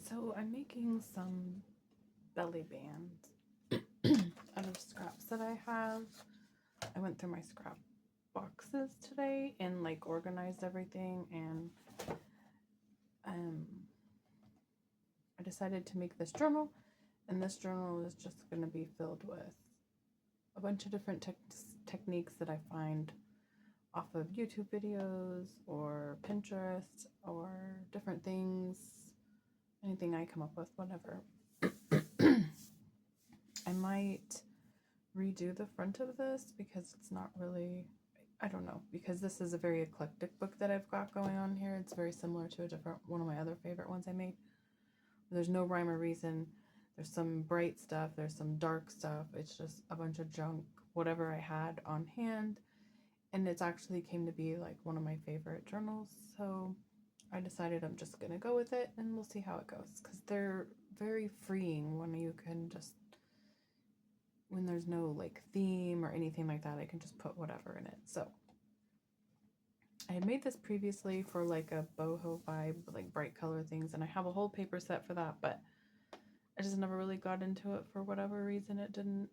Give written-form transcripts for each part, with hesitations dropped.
So I'm making some belly bands out of scraps that I have. I went through my scrap boxes today and like organized everything, and I decided to make this journal, and this journal is just going to be filled with a bunch of different techniques that I find off of YouTube videos or Pinterest or different things, anything I come up with, whatever. I might redo the front of this because it's not really, I don't know, because this is a very eclectic book that I've got going on here. It's very similar to one of my other favorite ones I made. There's no rhyme or reason. There's some bright stuff, there's some dark stuff. It's just a bunch of junk, whatever I had on hand. And it's actually came to be like one of my favorite journals. So I decided I'm just going to go with it, and we'll see how it goes. Because they're very freeing when you can just, when there's no like theme or anything like that, I can just put whatever in it. So I had made this previously for like a boho vibe, like bright color things. And I have a whole paper set for that, but I just never really got into it for whatever reason. It didn't,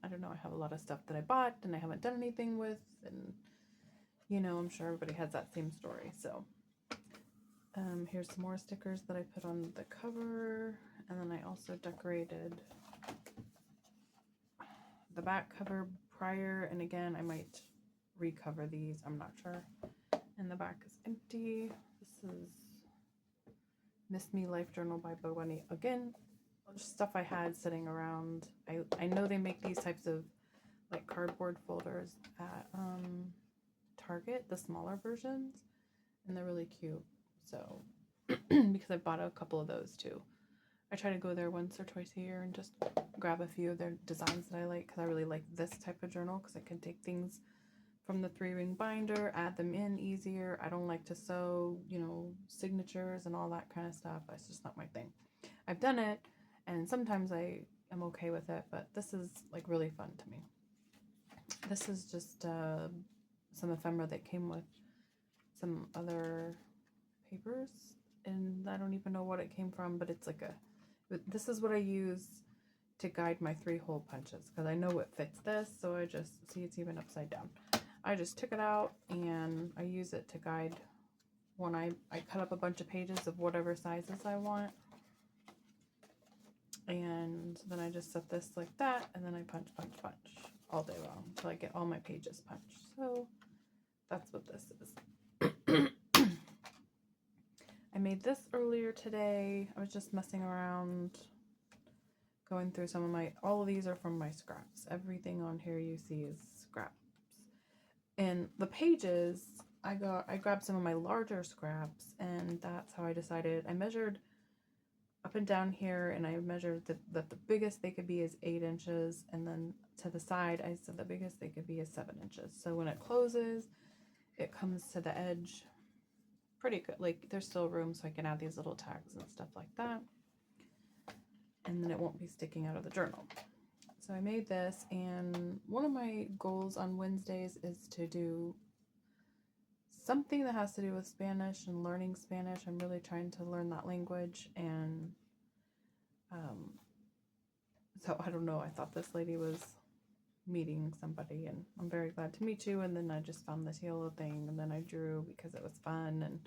I don't know. I have a lot of stuff that I bought and I haven't done anything with, and you know, I'm sure everybody has that same story. So here's some more stickers that I put on the cover, and then I also decorated the back cover prior, and again, I might recover these. I'm not sure. And the back is empty. This is Miss Me Life Journal by Bogani. Again, stuff I had sitting around. I know they make these types of like cardboard folders at Target, the smaller versions, and they're really cute. So because I bought a couple of those too. I try to go there once or twice a year and just grab a few of their designs that I like, because I really like this type of journal because I can take things from the 3-ring binder, add them in easier. I don't like to sew, you know, signatures and all that kind of stuff. That's just not my thing. I've done it, and sometimes I am okay with it, but this is like really fun to me. This is just some ephemera that came with some other papers, and I don't even know what it came from, but it's like this is what I use to guide my 3-hole punches, because I know it fits this. So I just see it's even upside down. I just took it out and I use it to guide when I cut up a bunch of pages of whatever sizes I want, and then I just set this like that, and then I punch all day long until I get all my pages punched. So that's what this is. I made this earlier today. I was just messing around, going through some of all of these are from my scraps. Everything on here you see is scraps. And the pages, I grabbed some of my larger scraps, and that's how I decided. I measured up and down here, and I measured that the biggest they could be is 8 inches, and then to the side I said the biggest they could be is 7 inches. So when it closes, it comes to the edge pretty good. Like there's still room so I can add these little tags and stuff like that, and then it won't be sticking out of the journal. So I made this, and one of my goals on Wednesdays is to do something that has to do with Spanish and learning Spanish. I'm really trying to learn that language, and so I don't know, I thought this lady was meeting somebody, and I'm very glad to meet you. And then I just found this yellow thing, and then I drew because it was fun, and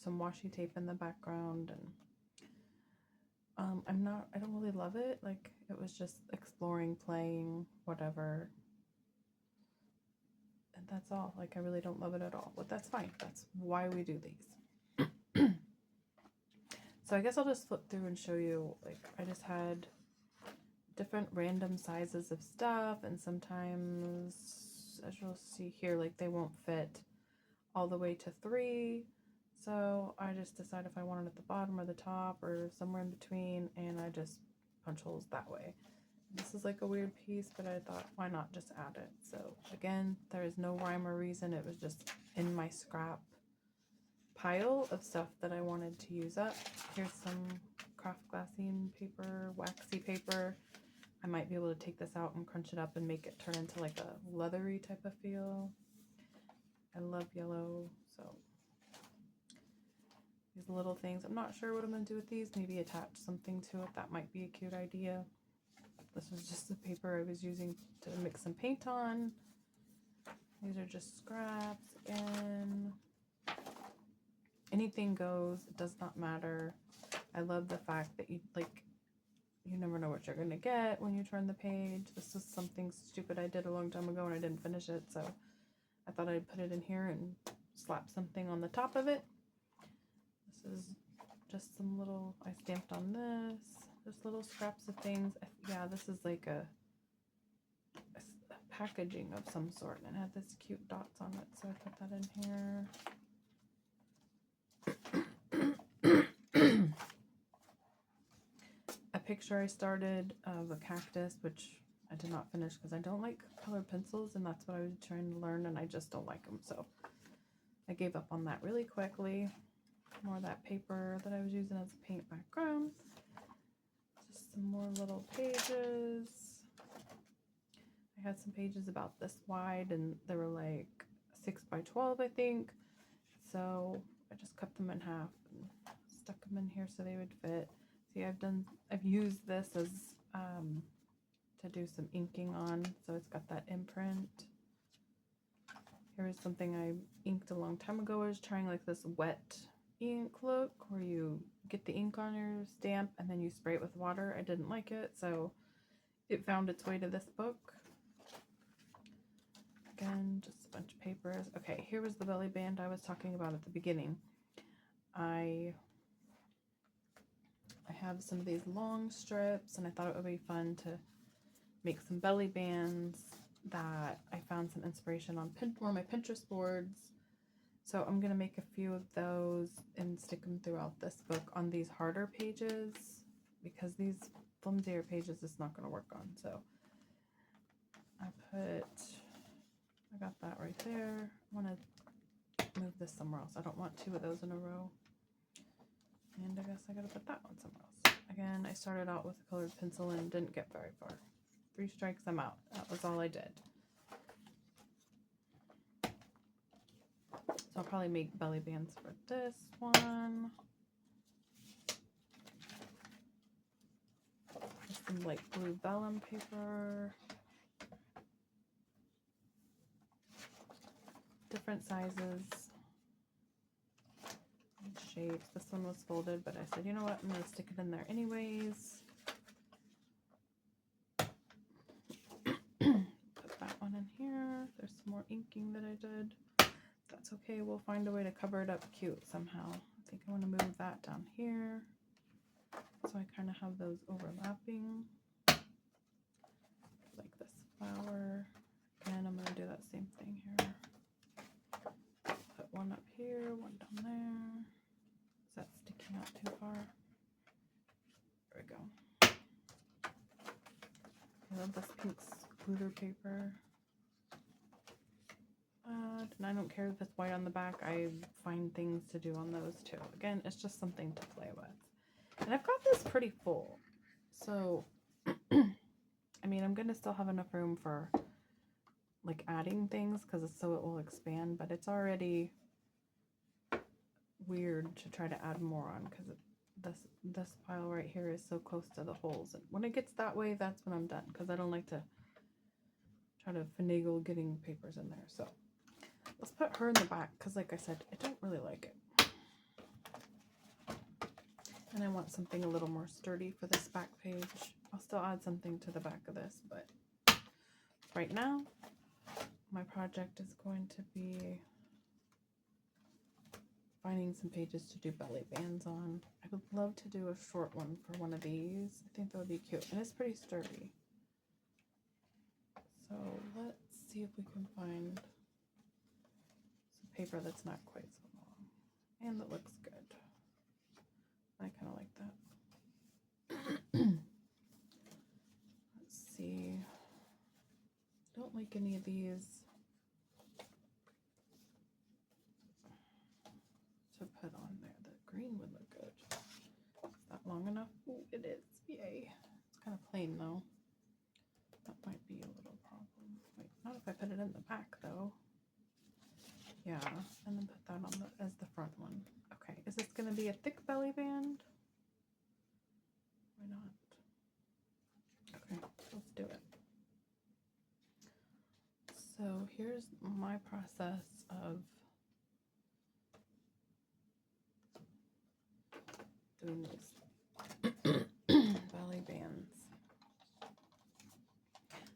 some washi tape in the background, and I don't really love it. Like, it was just exploring, playing, whatever, and that's all. Like, I really don't love it at all, but that's fine. That's why we do these. So I guess I'll just flip through and show you. Like, I just had different random sizes of stuff, and sometimes, as you'll see here, like they won't fit all the way to 3. So I just decide if I want it at the bottom or the top or somewhere in between, and I just punch holes that way. This is like a weird piece, but I thought, why not just add it? So again, there is no rhyme or reason. It was just in my scrap pile of stuff that I wanted to use up. Here's some craft glassine paper, waxy paper. I might be able to take this out and crunch it up and make it turn into like a leathery type of feel. I love yellow, so These little things. I'm not sure what I'm going to do with these. Maybe attach something to it. That might be a cute idea. This was just the paper I was using to mix some paint on. These are just scraps. Again, anything goes. It does not matter. I love the fact that you never know what you're going to get when you turn the page. This is something stupid I did a long time ago and I didn't finish it. So I thought I'd put it in here and slap something on the top of it. This is just some little, I stamped on this, just little scraps of things. Yeah, this is like a packaging of some sort, and it had this cute dots on it, so I put that in here. A picture I started of a cactus, which I did not finish because I don't like colored pencils, and that's what I was trying to learn, and I just don't like them, so I gave up on that really quickly. More of that paper that I was using as a paint background. Just some more little pages. I had some pages about this wide, and they were like 6 by 12, I think. So I just cut them in half and stuck them in here so they would fit. See, I've used this as to do some inking on, so it's got that imprint. Here is something I inked a long time ago. I was trying like this wet ink look where you get the ink on your stamp and then you spray it with water. I didn't like it, so it found its way to this book. Again, just a bunch of papers. Okay, here was the belly band I was talking about at the beginning. I have some of these long strips, and I thought it would be fun to make some belly bands that I found some inspiration on one of my Pinterest boards. So I'm going to make a few of those and stick them throughout this book on these harder pages, because these flimsier pages it's not going to work on. So I got that right there. I want to move this somewhere else. I don't want 2 of those in a row. And I guess I got to put that one somewhere else. Again, I started out with a colored pencil and didn't get very far. 3 strikes, I'm out. That was all I did. So I'll probably make belly bands for this one. Just some light blue vellum paper. Different sizes and shapes. This one was folded, but I said, you know what, I'm going to stick it in there anyways. Put that one in here. There's some more inking that I did. That's okay, we'll find a way to cover it up cute somehow. I think I want to move that down here, so I kind of have those overlapping, like this flower. Again, I'm going to do that same thing here. Put one up here, one down there. Is that sticking out too far? There we go. I love this pink glitter paper. And I don't care if it's white on the back. I find things to do on those too. Again, it's just something to play with. And I've got this pretty full. So, I mean, I'm going to still have enough room for like adding things, because so it will expand, but it's already weird to try to add more on, because this pile right here is so close to the holes. And when it gets that way, that's when I'm done, because I don't like to try to finagle getting papers in there. So let's put her in the back, because like I said, I don't really like it. And I want something a little more sturdy for this back page. I'll still add something to the back of this, but right now, my project is going to be finding some pages to do belly bands on. I would love to do a short one for one of these. I think that would be cute, and it's pretty sturdy. So let's see if we can find some paper that's not quite so long and that looks good. I kind of like that. Let's see. Don't like any of these to put on there. The green would look good. Is that long enough? Oh, it is. Yay. It's kind of plain though. That might be a little problem. Wait, not if I put it in the back though. Yeah, and then put that on as the front one. Okay, is this going to to be a thick belly band. Why not? Okay, let's do it. So here's my process of doing these belly bands.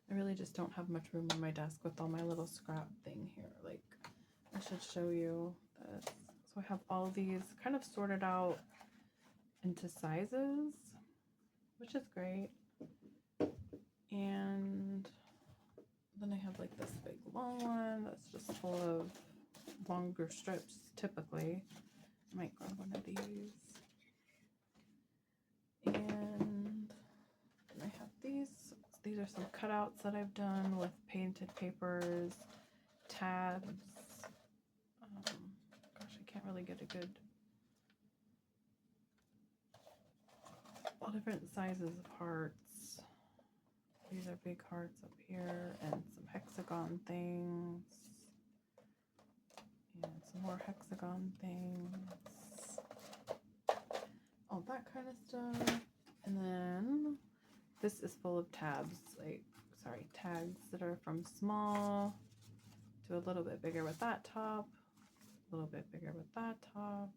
I really just don't have much room on my desk with all my little scrap thing here. Like, I should show you this. So I have all these kind of sorted out into sizes, which is great. And then I have like this big long one that's just full of longer strips typically. I might grab one of these. And then I have these. These are some cutouts that I've done with painted papers, tabs. Gosh, I can't really get a good... all different sizes of hearts. These are big hearts up here, and some hexagon things, and some more hexagon things, all that kind of stuff. And then this is full of tabs, tags that are from small to a little bit bigger with that top, a little bit bigger with that top,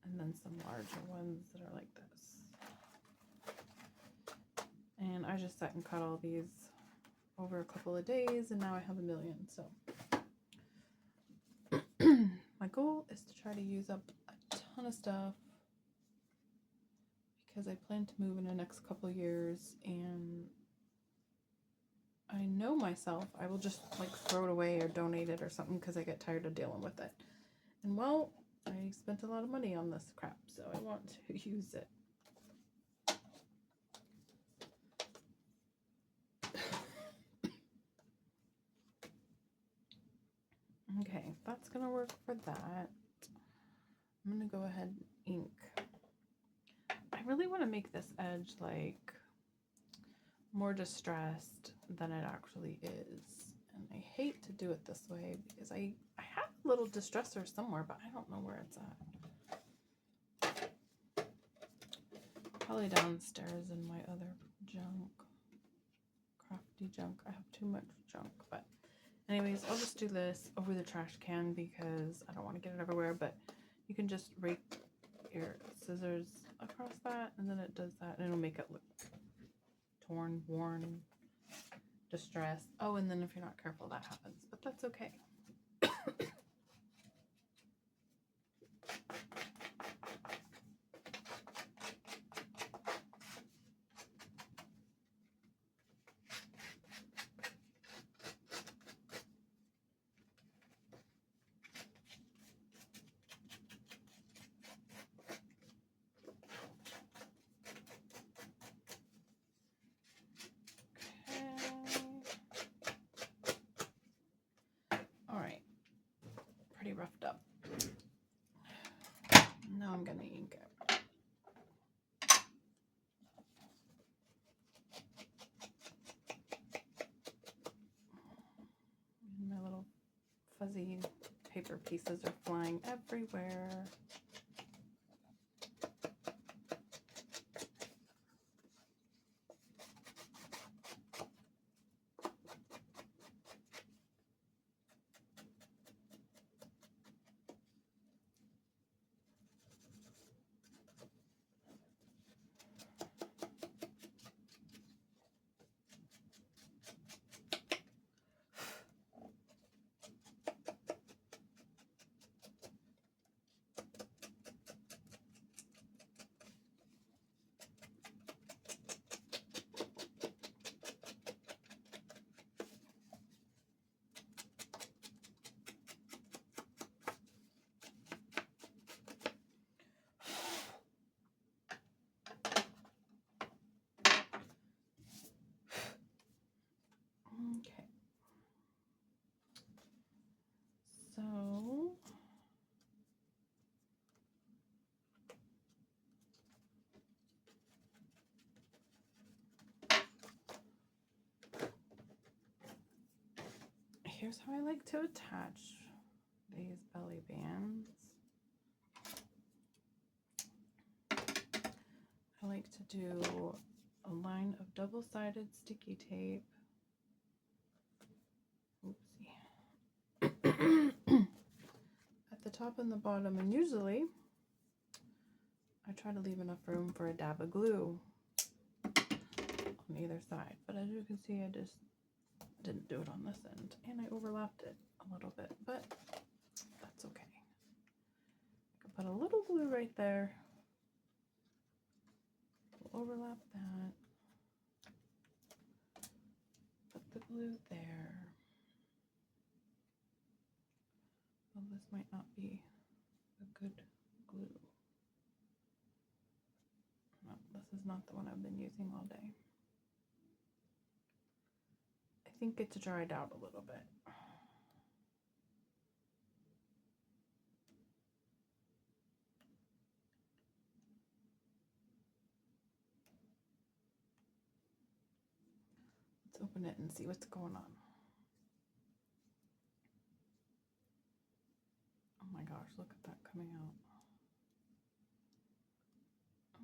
and then some larger ones that are like this. And I just sat and cut all these over a couple of days, and now I have a million. So my goal is to try to use up a ton of stuff, because I plan to move in the next couple of years, and I know myself, I will just like throw it away or donate it or something because I get tired of dealing with it. And well, I spent a lot of money on this crap, so I want to use it. Okay, that's gonna work for that. I'm gonna go ahead and ink. I really want to make this edge like more distressed than it actually is, and I hate to do it this way because I have a little distressor somewhere, but I don't know where it's at. Probably downstairs in my other junk, crafty junk. I have too much junk, but anyways, I'll just do this over the trash can because I don't want to get it everywhere. But you can just rake your scissors across that, and then it does that, and it'll make it look torn, worn, distressed. Oh, and then if you're not careful, that happens, but that's okay. Pretty roughed up. Now I'm gonna ink it. My little fuzzy paper pieces are flying everywhere. Okay. So here's how I like to attach these belly bands. like to do a line of double-sided sticky tape. Oopsie. At the top and the bottom, and usually I try to leave enough room for a dab of glue on either side, but as you can see, I just didn't do it on this end, and I overlapped it a little bit, but that's okay. I can put a little glue right there. We'll overlap that. Put the glue there. Well, this might not be a good glue. No, this is not the one I've been using all day. I think it's dried out a little bit. Let's open it and see what's going on. Oh my gosh, look at that coming out.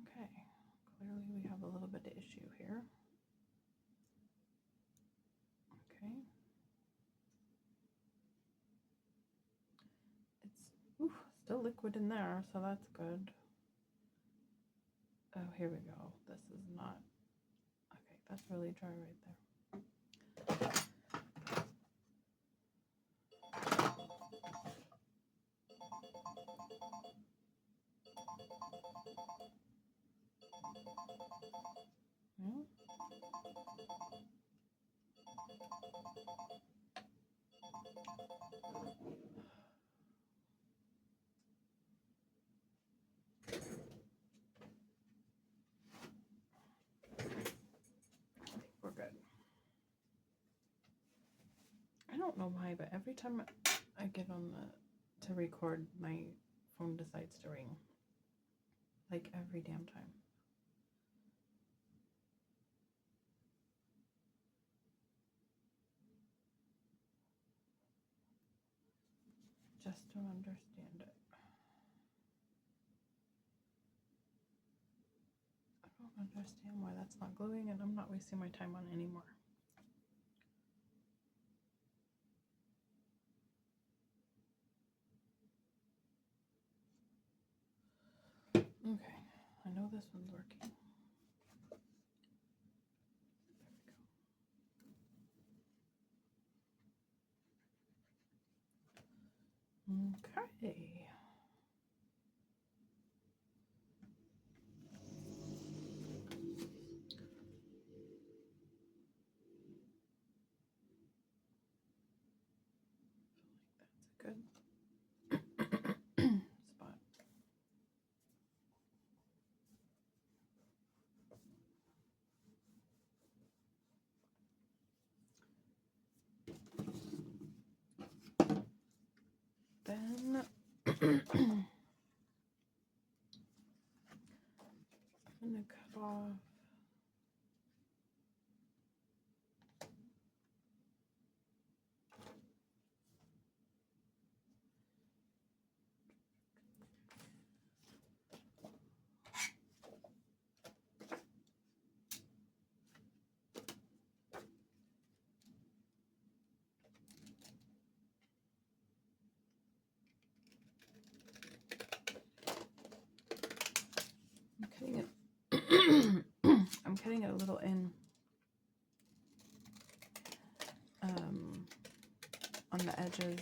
Okay, clearly we have a little bit of issue here. Okay. It's still liquid in there, so that's good. Oh, here we go. This is not, okay, that's really dry right there. Yeah. We're good. I don't know why, but every time I get on to record, my phone decides to ring. Like every damn time. Just don't understand it. I don't understand why that's not gluing, and I'm not wasting my time on it anymore. Okay, I know this one's working. Okay. That's a good spot. Then I'm gonna cut off I'm cutting it a little in on the edges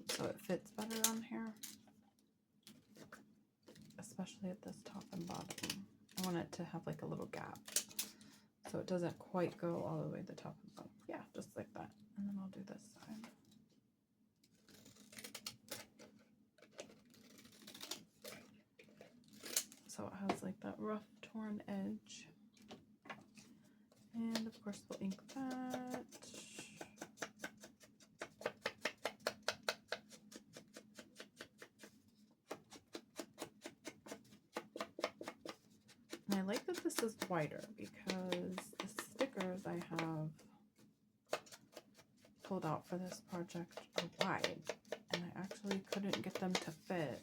so it fits better on here, especially at this top and bottom. I want it to have like a little gap so it doesn't quite go all the way to the top and bottom. Yeah, just like that. And then I'll do this side. So it has like that rough torn edge. And of course we'll ink that. And I like that this is wider because the stickers I have pulled out for this project are wide, and I actually couldn't get them to fit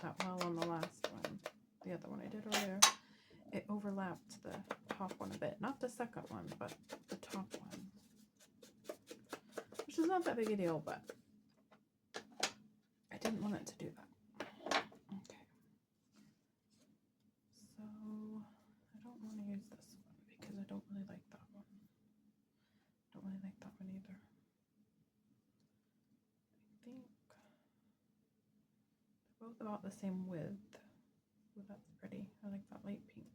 that well on the last one. The other one I did earlier. It not that big a deal, but I didn't want it to do that. Okay. So I don't want to use this one because I don't really like that one. Don't really like that one either. I think they're both about the same width. Oh, that's pretty. I like that light pink.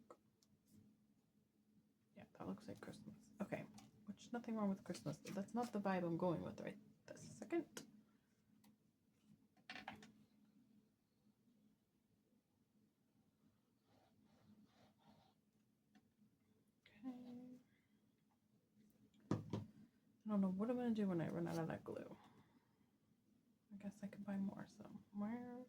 Yeah, that looks like Christmas. Okay, which nothing wrong with Christmas, but that's not the vibe I'm going with right this second. Okay. I don't know what I'm going to do when I run out of that glue. I guess I could buy more somewhere.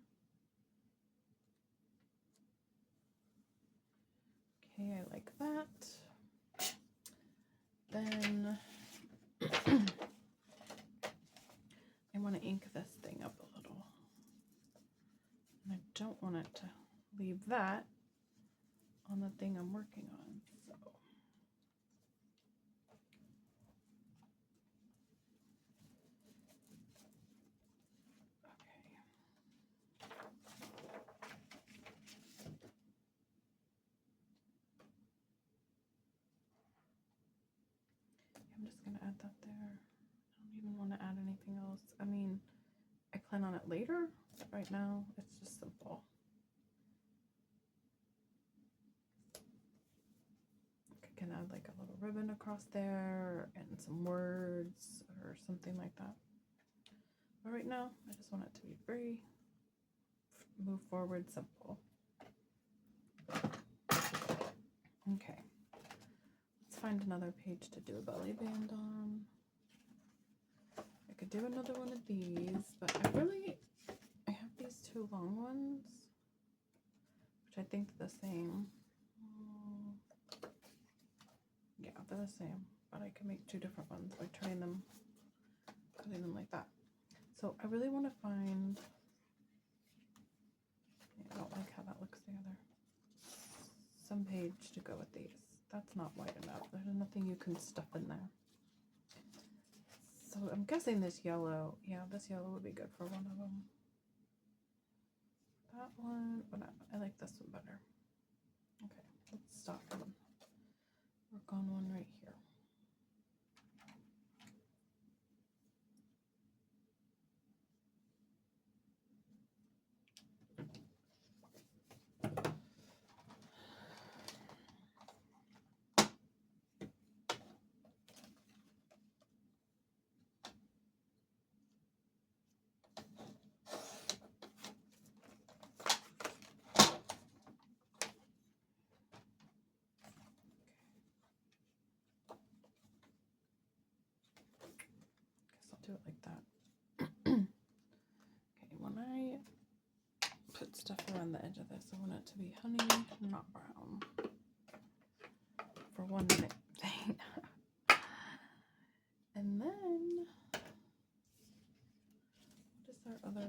Okay, I like that. Then I want to ink this thing up a little. And I don't want it to leave that on the thing I'm working on. So I'm just going to add that there. I don't even want to add anything else. I mean, I plan on it later, but right now it's just simple. I can add like a little ribbon across there and some words or something like that. But right now, I just want it to be very move forward, simple. Okay. Let's find another page to do a belly band on. I could do another one of these, but I have these two long ones, which I think are the same. Yeah, they're the same, but I can make two different ones by cutting them like that. So I really want to find, I don't like how that looks together, some page to go with these. That's not wide enough. There's nothing you can stuff in there. So I'm guessing this yellow, yeah, this yellow would be good for one of them. That one, but I like this one better. Okay, let's stop and work on one right here. Do it like that. Okay, when I put stuff around the edge of this, I want it to be honey, not brown. For one minute thing. And then, what is our other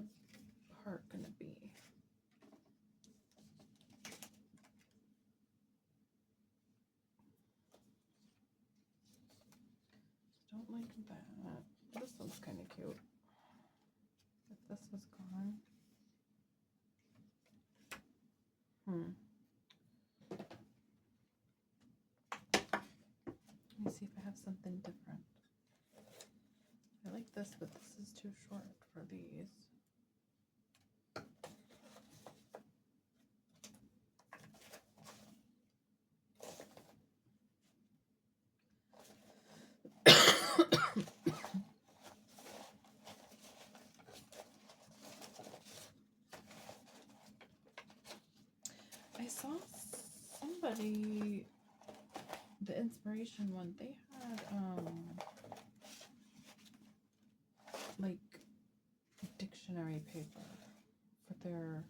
part going to be? Don't like that. This one's kind of cute. If this was gone. Let me see if I have something different. I like this, but this is too short for these. I saw somebody, the inspiration one, they had like dictionary paper for their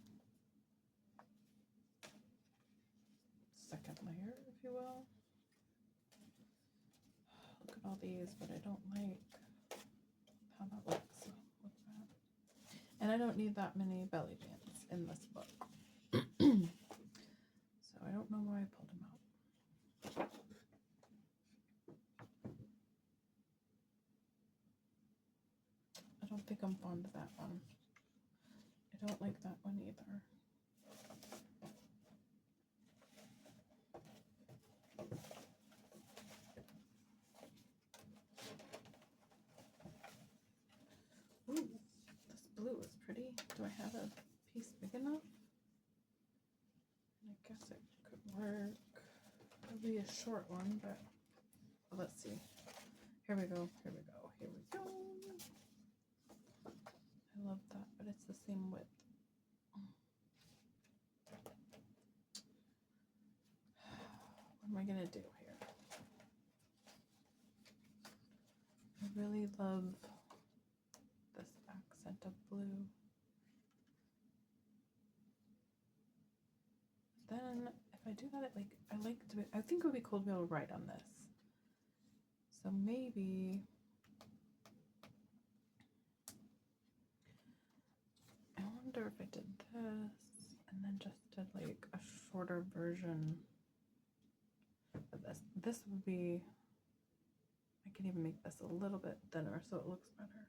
second layer, if you will. Look at all these, but I don't like how that looks with that. And I don't need that many belly bands in this book. So I don't know why I pulled them out. think I'm fond of that one. I don't like that one either. Ooh, this blue is pretty. Do I have a piece big enough? I guess it could work. It'll be a short one, but let's see. Here we go, here we go, here we go. I love that, but it's the same width. What am I gonna do here? I really love this accent of blue. Then if I do that, I think it would be cool to be able to write on this. So maybe I wonder if I did this and then just did like a shorter version of this. This would be, I can even make this a little bit thinner so it looks better.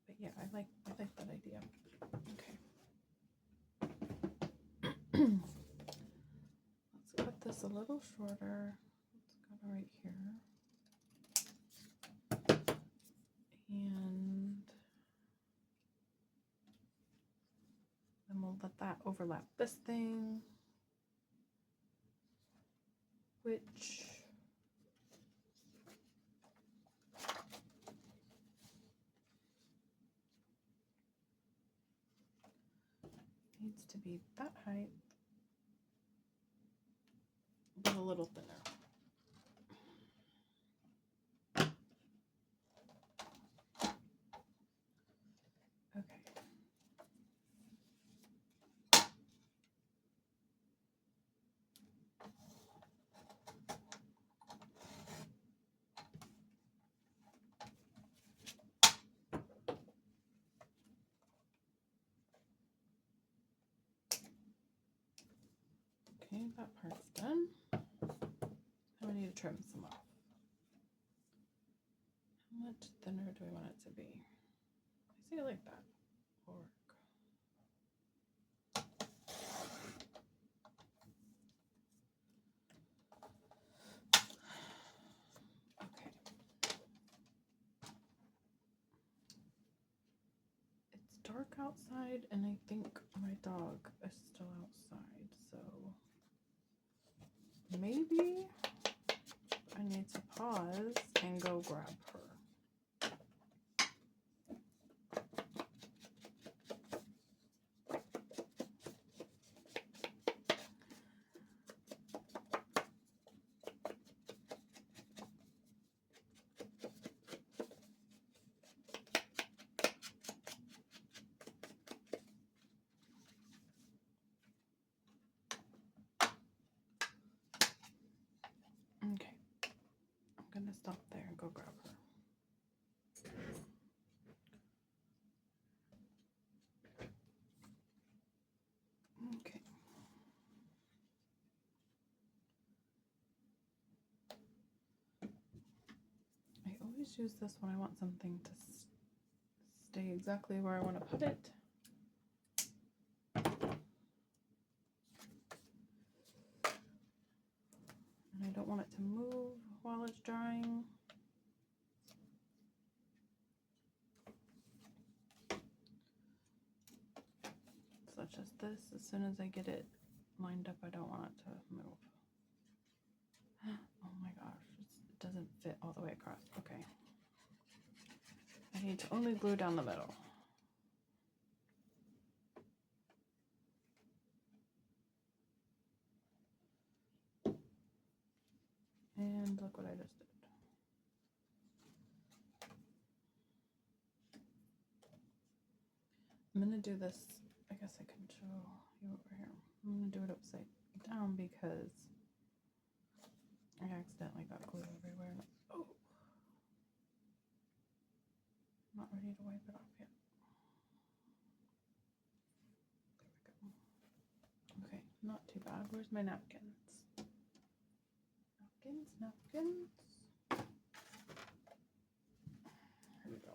But yeah, I like that idea. Okay. Let's cut this a little shorter. Let's go right here. And then we'll let that overlap this thing, which needs to be that height, but a little thinner. Okay, that part's done. Now we need to trim some off. How much thinner do we want it to be? I say like that. Work. Okay. It's dark outside, and I think my dog is still outside, so maybe I need to pause and go grab her. Okay, I'm gonna stop there and go grab her. Okay. I always use this when I want something to stay exactly where I want to put it. And I don't want it to move while it's drying. Such as this, as soon as I get it lined up, I don't want it to move. Oh my gosh, it doesn't fit all the way across. Okay. I need to only glue down the middle. And look what I just did. I'm going to do this, I guess I can show you over here. I'm going to do it upside down because I accidentally got glue everywhere. Oh, I'm not ready to wipe it off yet. There we go. Okay, not too bad. Where's my napkins? Napkins. Here we go.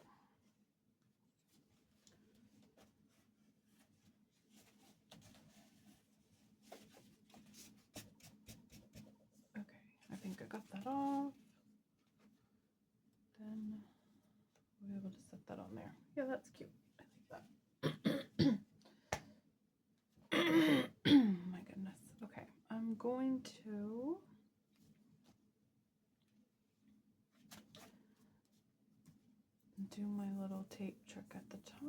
got that off. Then we'll be able to set that on there. Yeah, that's cute. I like that. My goodness. Okay, I'm going to do my little tape trick at the top.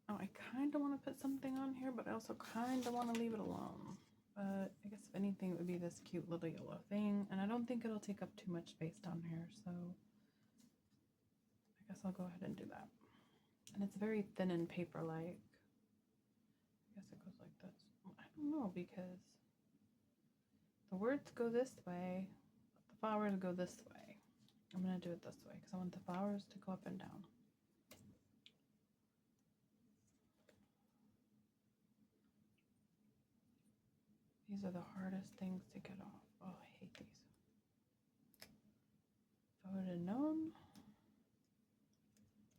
Oh, I kind of want to put something on here, but I also kind of want to leave it alone. But I guess if anything, it would be this cute little yellow thing. And I don't think it'll take up too much space down here. So I guess I'll go ahead and do that. And it's very thin and paper-like. I guess it goes like this. I don't know, because the words go this way, but the flowers go this way. I'm going to do it this way because I want the flowers to go up and down. These are the hardest things to get off. Oh, I hate these. If I would have known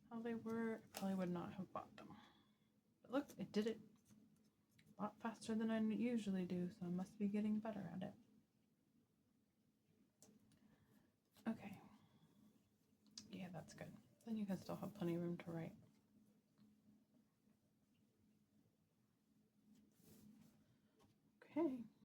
how they were, I probably would not have bought them. But look, it did it a lot faster than I usually do, so I must be getting better at it. Okay. Yeah, that's good. Then you can still have plenty of room to write. Okay.